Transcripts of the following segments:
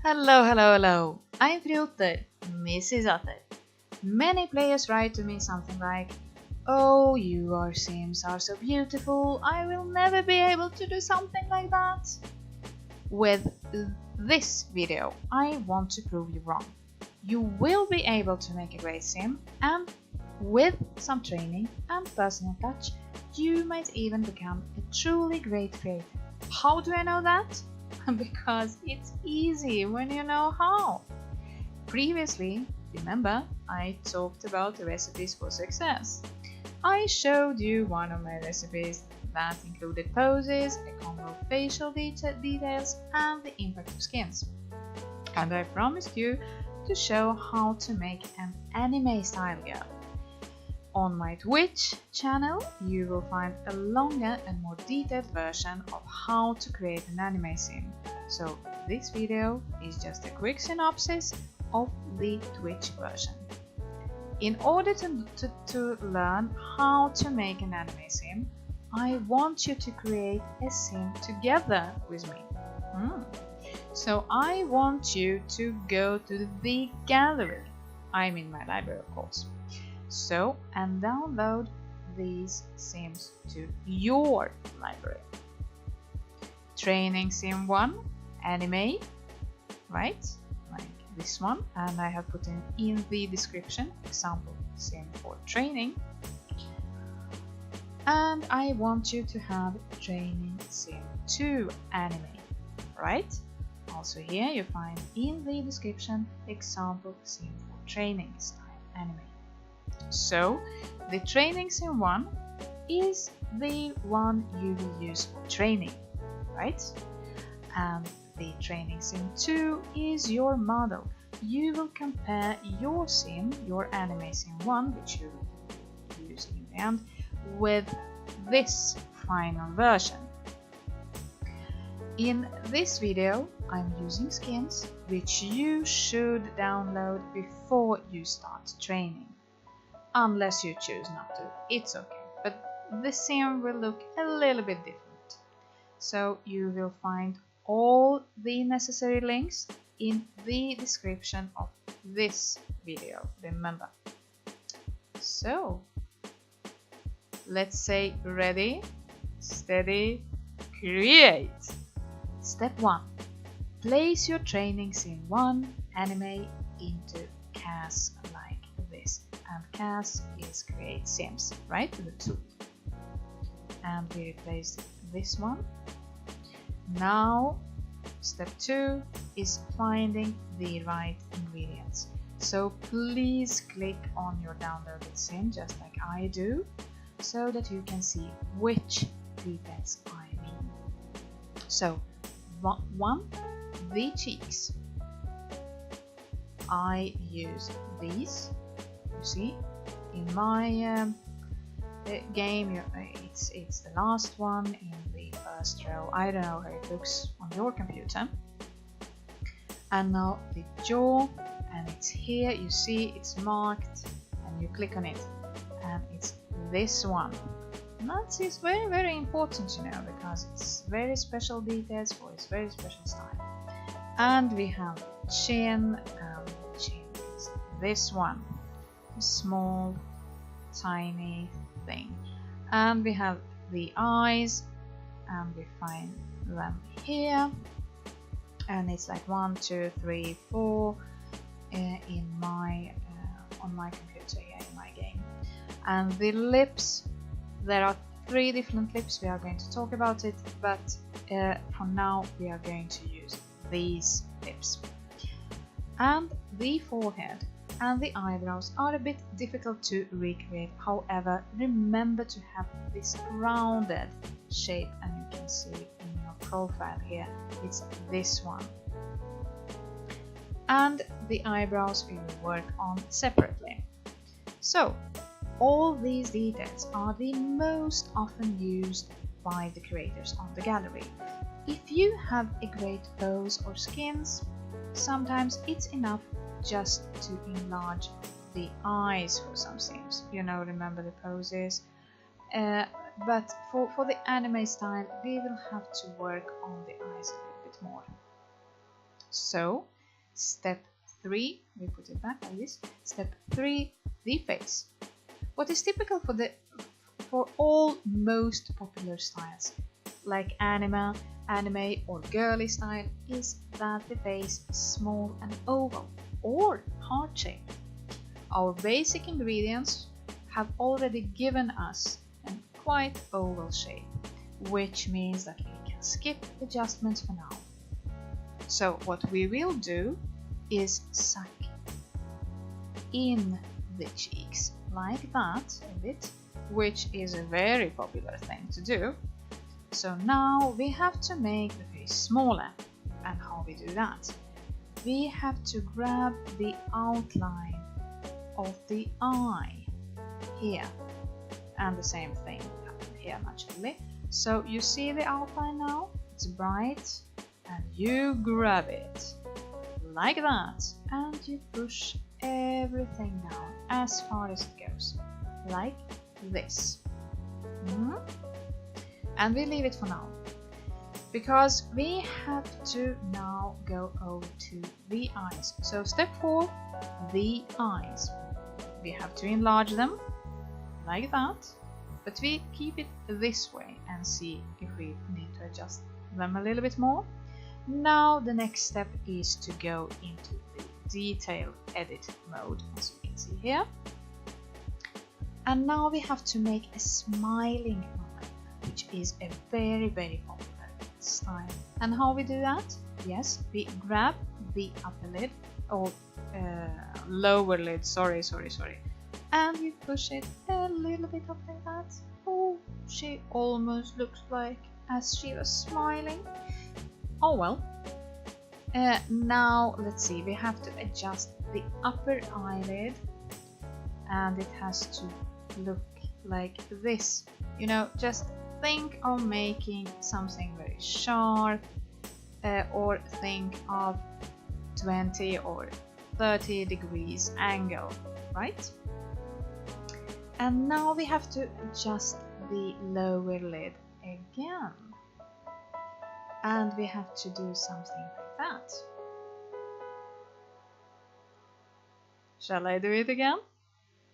Hello, hello, hello. I'm FruUtter, Mrs. Utter. Many players write to me something like, "Oh, your sims are so beautiful, I will never be able to do something like that." With this video, I want to prove you wrong. You will be able to make a great sim, and with some training and personal touch, you might even become a truly great creator. How do I know that? Because it's easy when you know how. Previously, remember, I talked about the recipes for success. I showed you one of my recipes that included poses, a combo of facial details, and the impact of skins. And I promised you to show how to make an anime style girl. On my Twitch channel, you will find a longer and more detailed version of how to create an anime sim. So this video is just a quick synopsis of the Twitch version. In order to learn how to make an anime sim, I want you to create a sim together with me. So I want you to go to the gallery. I'm in my library, of course. And download these sims to your library. Training sim 1, anime, right? Like this one, and I have put in the description example sim for training. And I want you to have training sim 2, anime, right? Also here you find in the description example sim for training style anime. So, the training sim 1 is the one you will use for training, right? And the training sim 2 is your model. You will compare your sim, your anime sim 1, which you will use in the end, with this final version. In this video, I'm using skins, which you should download before you start training. Unless you choose not to, it's okay, but the sim will look a little bit different. So you will find all the necessary links in the description of this video, remember. So, let's say ready, steady, create! Step 1. Place your training sim 1 anime into CAS like this. And CAS is create sims, right? The tool. And we replace this one. Now, step 2 is finding the right ingredients. So please click on your downloaded sim, just like I do, so that you can see which details I mean. So, 1, the cheeks. I use these. You see, in my game, it's the last one in the first row. I don't know how it looks on your computer. And now the jaw, and it's here. You see, it's marked, and you click on it, and it's this one. And that is very, very important to know because it's very special details for its very special style. And we have chin, and the chin is this one. A small, tiny thing. And we have the eyes, and we find them here. And it's like 1, 2, 3, 4 in my on my computer here in my game. And the lips, there are 3 different lips. We are going to talk about it, but for now we are going to use these lips. And the forehead and the eyebrows are a bit difficult to recreate. However, remember to have this rounded shape, and you can see in your profile here, it's this one. And the eyebrows we will work on separately. So, all these details are the most often used by the creators on the gallery. If you have a great pose or skins, sometimes it's enough just to enlarge the eyes for some sims. You know, remember the poses. But for the anime style, we will have to work on the eyes a little bit more. So, Step 3, we put it back like this. Step 3, the face. What is typical for all most popular styles, like anime or girly style, is that the face is small and oval or heart-shaped. Our basic ingredients have already given us a quite oval shape, which means that we can skip adjustments for now. So what we will do is suck in the cheeks like that a bit, which is a very popular thing to do. So now we have to make the face smaller. And how we do that? We have to grab the outline of the eye here, and the same thing here naturally. So you see the outline now? It's bright, and you grab it like that, and you push everything down as far as it goes, like this. And we leave it for now, because we have to now go over to the eyes. So step 4, the eyes. We have to enlarge them like that, but we keep it this way and see if we need to adjust them a little bit more. Now the next step is to go into the detail edit mode, as you can see here. And now we have to make a smiling eye, which is a very popular style. And how we do that? Yes, we grab the upper lid, or lower lid, sorry, and we push it a little bit up like that. Oh, she almost looks like as she was smiling. Oh well. Now let's see, we have to adjust the upper eyelid, and it has to look like this. You know, just think of making something very sharp, or think of 20 or 30 degrees angle, right? And now we have to adjust the lower lid again, and we have to do something like that. Shall I do it again?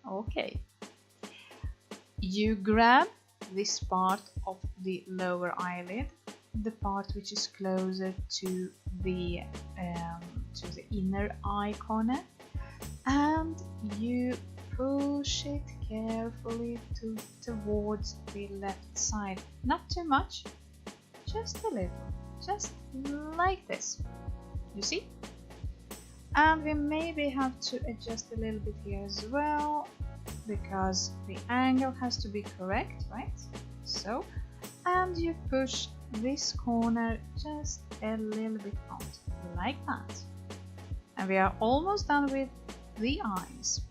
Okay. You grab this part of the lower eyelid, the part which is closer to the inner eye corner, and you push it carefully towards the left side. Not too much, just a little, just like this. You see? And we maybe have to adjust a little bit here as well, because the angle has to be correct, right? So, and you push this corner just a little bit out, like that. And we are almost done with the eyes.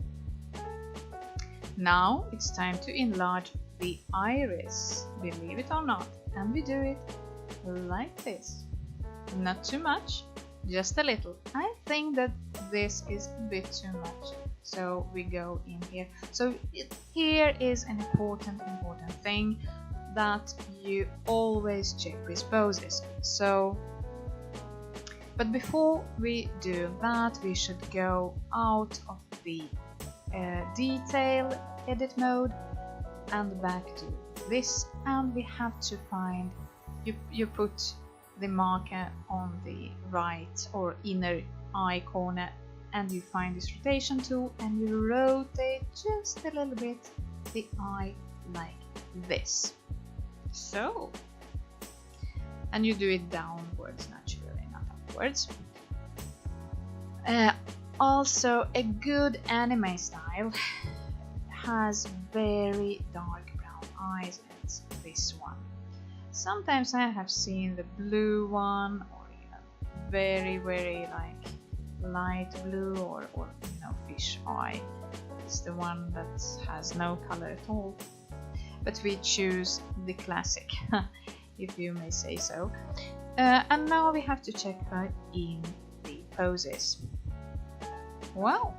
Now it's time to enlarge the iris, believe it or not, and we do it like this. Not too much, just a little. I think that this is a bit too much, so we go in here. So here is an important thing, that you always check with poses. So, but before we do that, we should go out of the detail edit mode and back to this, and we have to find, you put the marker on the right or inner eye corner, and you find this rotation tool, and you rotate just a little bit the eye like this. So, and you do it downwards naturally, not upwards. Also, a good anime style has very dark brown eyes, and it's this one. Sometimes I have seen the blue one, or even very like light blue, or you know, fish eye. It's the one that has no color at all. But we choose the classic, if you may say so. And now we have to check her in the poses. Wow!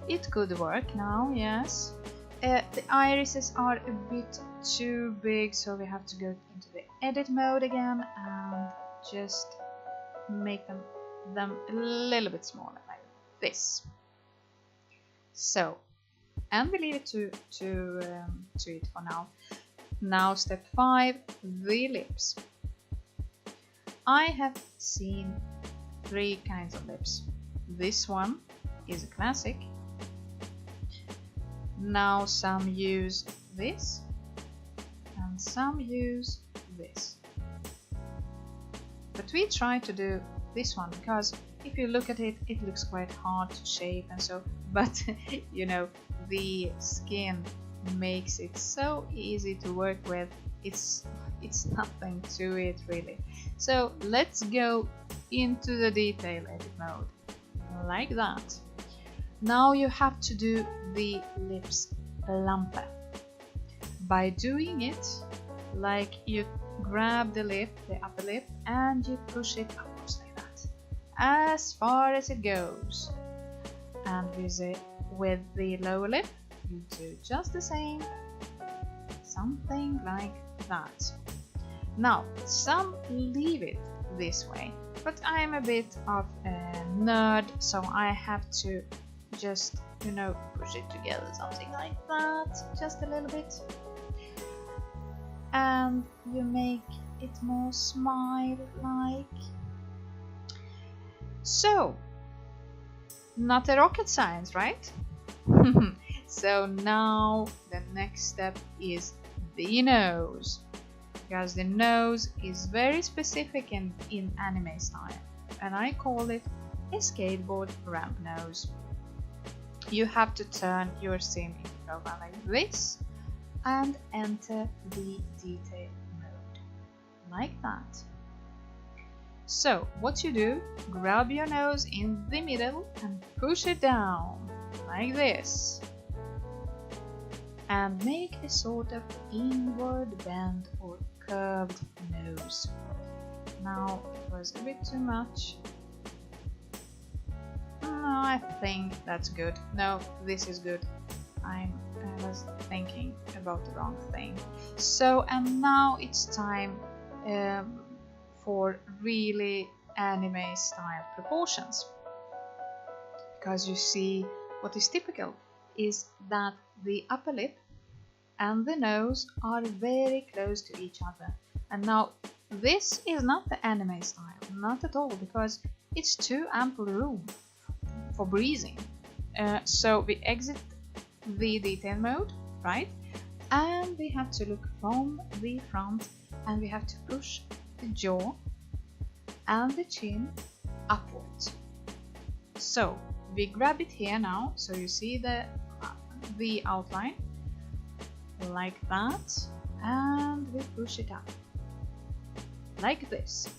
It could work now, yes. The irises are a bit too big, so we have to go into the edit mode again and just make them a little bit smaller like this. So, and we leave it to it for now. Now step 5, the lips. I have seen 3 kinds of lips. This one is a classic. Now some use this and some use this. But we try to do this one because if you look at it, it looks quite hard to shape and so, but you know, the skin makes it so easy to work with. It's nothing to it really. So let's go into the detail edit mode like that. Now you have to do the lips lampe. By doing it, like you grab the lip, the upper lip, and you push it upwards like that, as far as it goes. And with the lower lip, you do just the same, something like that. Now, some leave it this way, but I'm a bit of a nerd, so I have to just, you know, push it together, something like that, just a little bit. And you make it more smile-like. So, not a rocket science, right? So now the next step is the nose, because the nose is very specific in anime style, and I call it a skateboard ramp nose. You have to turn your sim into profile like this and enter the detail mode like that. So what you do, grab your nose in the middle and push it down like this and make a sort of inward bend or curved nose. Now it was a bit too much. No, I think that's good. No, this is good. I was thinking about the wrong thing. So, and now it's time for really anime style proportions. Because you see, what is typical is that the upper lip and the nose are very close to each other. And now this is not the anime style, not at all, because it's too ample room for breathing. So we exit the detail mode, right? And we have to look from the front and we have to push the jaw and the chin upwards. So we grab it here now, so you see the outline like that, and we push it up like this.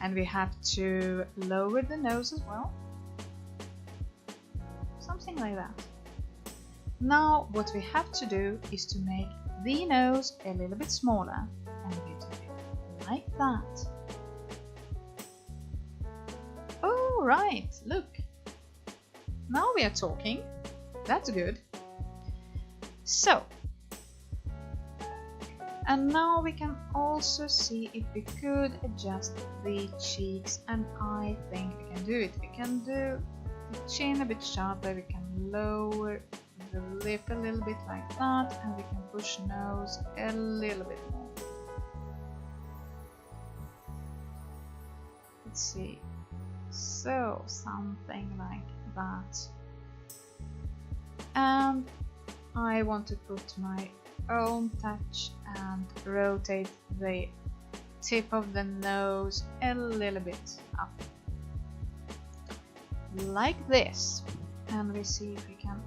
And we have to lower the nose as well, something like that. Now what we have to do is to make the nose a little bit smaller, and we do it like that. Oh right, look, now we are talking. That's good. So, and now we can also see if we could adjust the cheeks, and I think we can do it. We can do the chin a bit sharper, we can lower the lip a little bit like that, and we can push nose a little bit more. Let's see. So, something like that. And I want to put my own touch and rotate the tip of the nose a little bit up like this, and we see if we can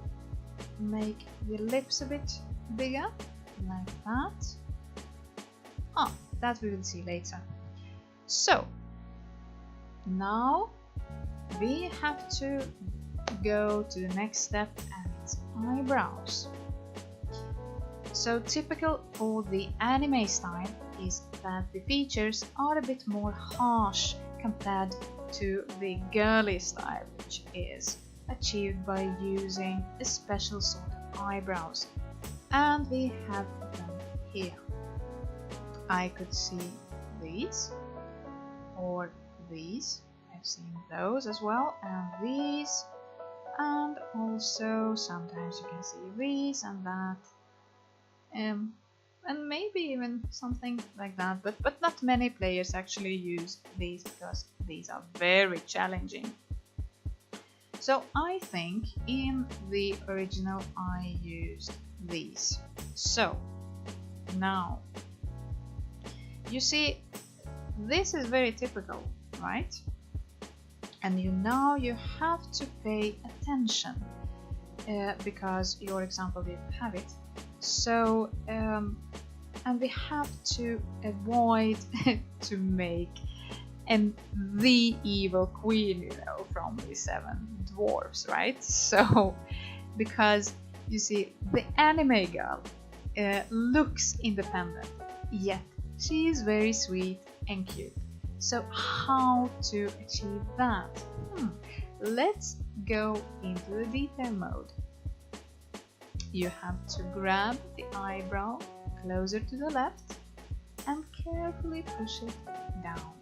make the lips a bit bigger like that. Oh, that we will see later. So now we have to go to the next step, and it's eyebrows. So typical for the anime style is that the features are a bit more harsh compared to the girly style, which is achieved by using a special sort of eyebrows, and we have them here. I could see these, or these. I've seen those as well, and these, and also sometimes you can see these and that, and maybe even something like that, but not many players actually use these because these are very challenging. So I think in the original I used these. So now you see, this is very typical, right? And now you have to pay attention because your example didn't have it. So and we have to avoid to make the evil queen, you know, from the 7 dwarfs, right? So because you see, the anime girl looks independent, yet she is very sweet and cute. So how to achieve that? Let's go into the detail mode. You have to grab the eyebrow closer to the left and carefully push it down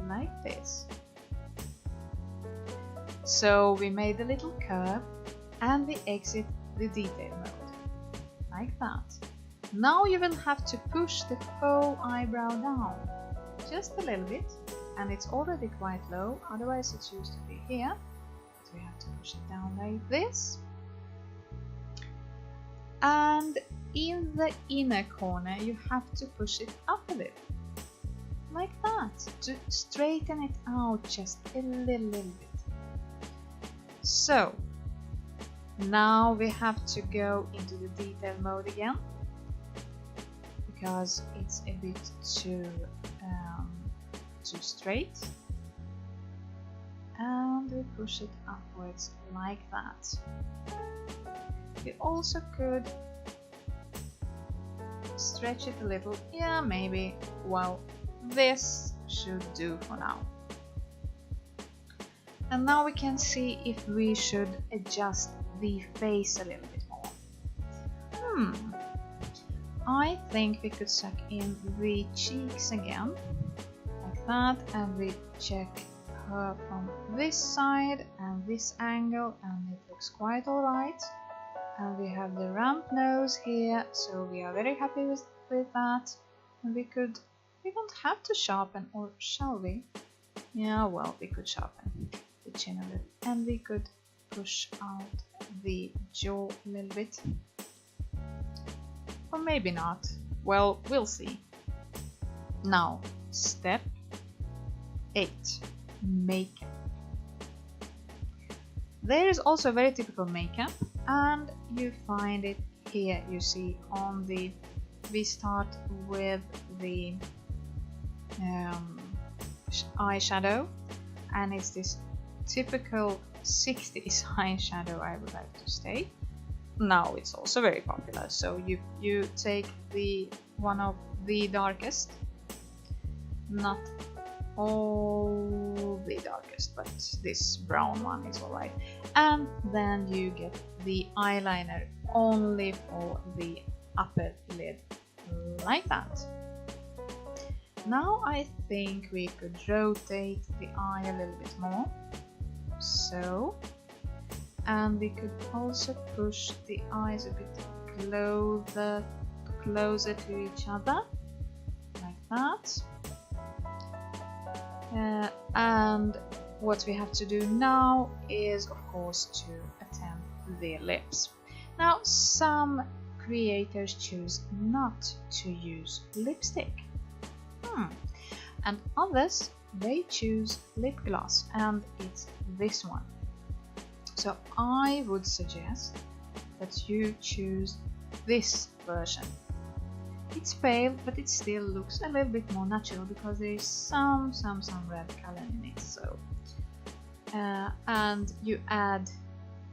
like this. So we made a little curve and we exit the detail mode like that. Now you will have to push the whole eyebrow down just a little bit, and it's already quite low, otherwise it's used to be here. So we have to push it down like this. And in the inner corner you have to push it up a little, like that, to straighten it out just a little bit. So now we have to go into the detail mode again, because it's a bit too straight, and we push it upwards like that. We also could stretch it a little, yeah, maybe, well, this should do for now. And now we can see if we should adjust the face a little bit more. I think we could suck in the cheeks again, like that, and we check her from this side and this angle, and it looks quite alright. And we have the ramp nose here, so we are very happy with that. And we don't have to sharpen, or shall we? Yeah, well, we could sharpen the chin a little, and we could push out the jaw a little bit. Or maybe not. Well, we'll see. Now, step 8. Makeup. There is also a very typical makeup, and you find it here. You see on the, we start with the eyeshadow, and it's this typical 60s eyeshadow, I would like to say. Now it's also very popular, so you take the one of the darkest, not all the darkest, but this brown one is alright, and then you get the eyeliner only for the upper lid, like that. Now I think we could rotate the eye a little bit more, so, and we could also push the eyes a bit closer to each other, like that. And what we have to do now is, of course, to attempt the lips. Now, some creators choose not to use lipstick, and others, they choose lip gloss, and it's this one. So I would suggest that you choose this version. It's pale, but it still looks a little bit more natural because there is some red color in it. So, and you add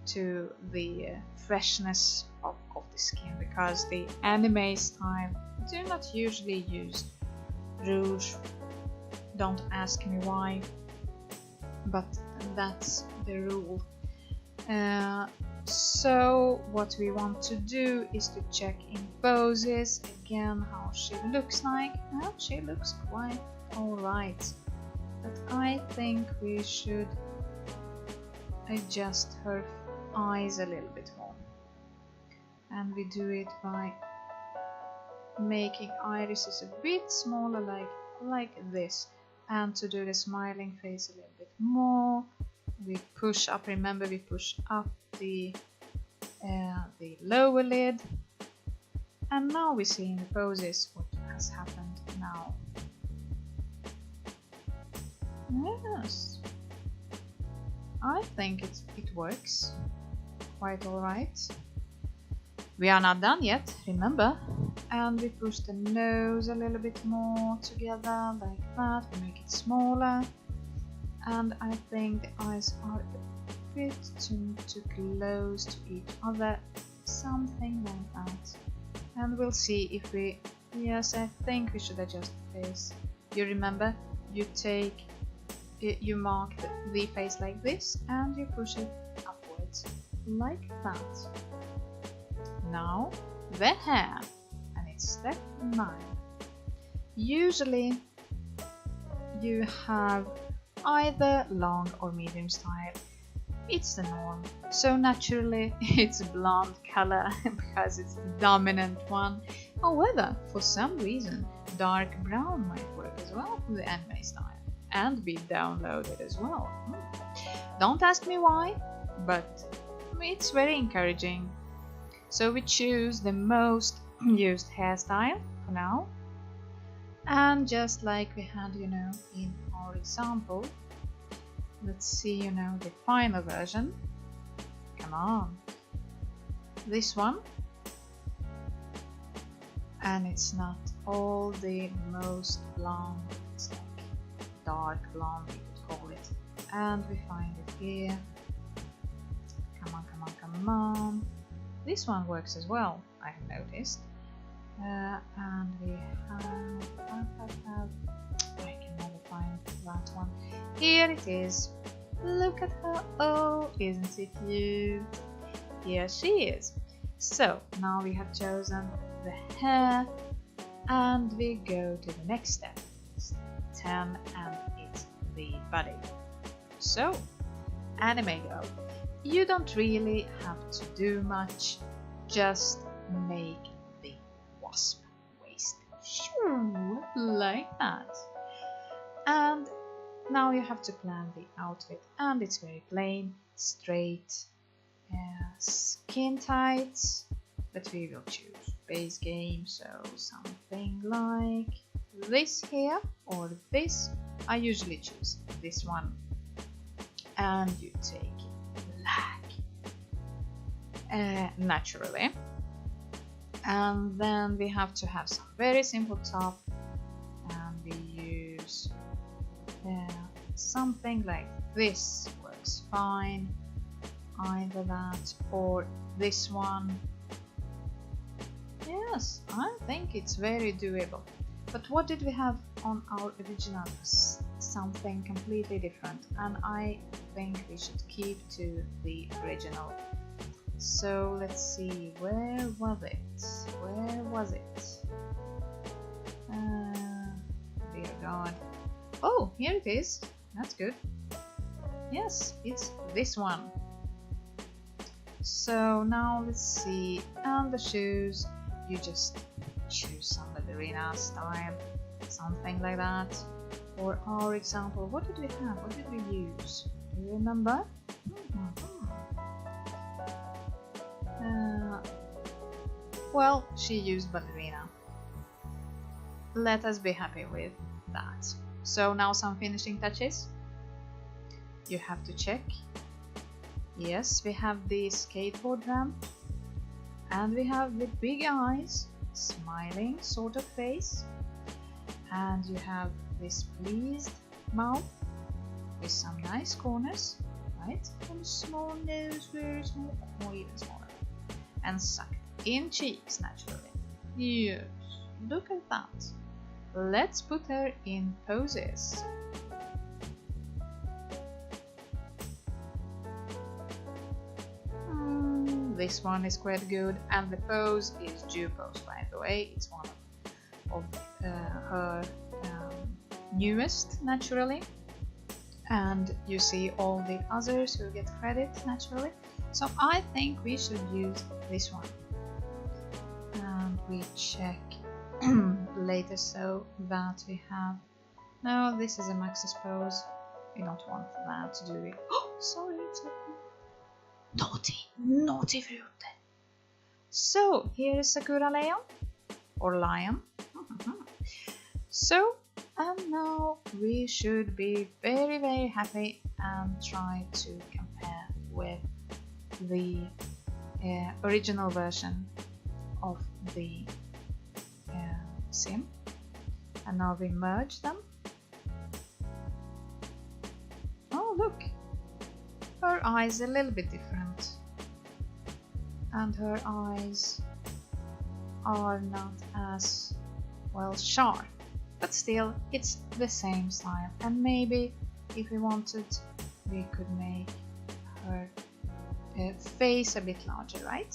to the freshness of the skin, because the anime style do not usually use rouge. Don't ask me why, but that's the rule. So what we want to do is to check in poses again how she looks like. Well, she looks quite alright, but I think we should adjust her eyes a little bit more, and we do it by making irises a bit smaller, like this. And to do the smiling face a little bit more, we push up. Remember, we push up the lower lid, and now we see in the poses what has happened now. Yes, I think it works quite alright. We are not done yet, remember, and we push the nose a little bit more together like that. We make it smaller, and I think the eyes are a bit too close to each other, something like that. And we'll see if we, yes, I think we should adjust the face. You remember, you mark the face like this and you push it upwards like that. Now the hair, and it's step 9. Usually you have either long or medium style. It's the norm. So naturally it's blonde color because it's the dominant one. However, for some reason dark brown might work as well for the anime style and be downloaded as well. Don't ask me why, but it's very encouraging. So we choose the most used hairstyle for now, and just like we had, in our example, let's see, the final version. Come on, this one, and it's not all the most blonde, it's like dark blonde, we could call it, and we find it here. Come on. This one works as well, I have noticed. And we have, I can never find that one. Here it is. Look at her. Oh, isn't she cute? Here she is. So now we have chosen the hair, and we go to the next step. Step 10, and it's the body. So, anime girl, you don't really have to do much, just make the wasp waist like that. And now you have to plan the outfit, and it's very plain, straight, skin tights, but we will choose base game, so something like this here or this. I usually choose this one, and you take black naturally, and then we have to have some very simple top, and we use something like this. Works fine, either that or this one. Yes, I think it's very doable. But what did we have on our original? Something completely different, and I think we should keep to the original. So let's see, where was it? Dear God. Oh, here it is. That's good. Yes, it's this one. So now let's see, and the shoes, you just choose some ballerina style, something like that. For our example, what did we have? What did we use? Do you remember? Well, she used ballerina. Let us be happy with that. So now some finishing touches. You have to check. Yes, we have the skateboard ramp, and we have the big eyes, smiling sort of face, and you have this pleased mouth with some nice corners, right? And small nose, very small, or even smaller, and sucked in cheeks naturally. Yes, look at that. Let's put her in poses. this one is quite good, and the pose is Jew pose, by the way. It's one of her newest, naturally. And you see all the others who get credit, naturally. So I think we should use this one. And we check later so that we have... No, this is a Maxis pose. We don't want that to do it. Oh, sorry, it's open. Naughty FruUtter. So here is Sakura Lion, or Lion. So, and now we should be very happy and try to compare with the original version of the sim. And now we merge them. Oh, look! Her eyes are a little bit different. And her eyes are not as well sharp. But still, it's the same style. And maybe, if we wanted, we could make her face a bit larger, right?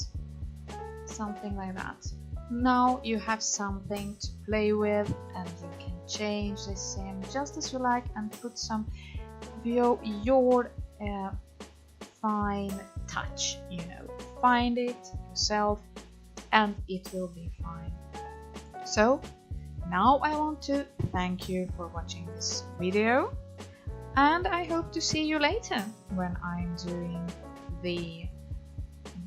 Something like that. Now you have something to play with, and you can change the sim just as you like and put some your fine touch, you know. Find it yourself and it will be fine. So now I want to thank you for watching this video, and I hope to see you later when I'm doing the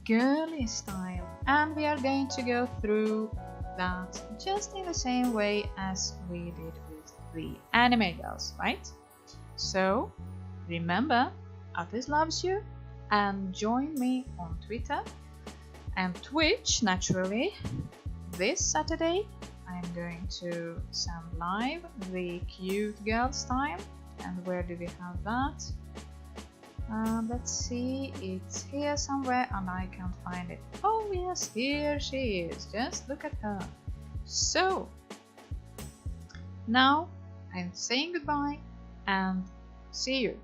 girly style, and we are going to go through that just in the same way as we did with the anime girls, right? So remember, Atlas loves you, and join me on Twitter and Twitch, naturally. This Saturday I'm going to send live the cute girl style. And where do we have that? Let's see, it's here somewhere and I can't find it. Oh yes, here she is, just look at her. So now I'm saying goodbye and see you.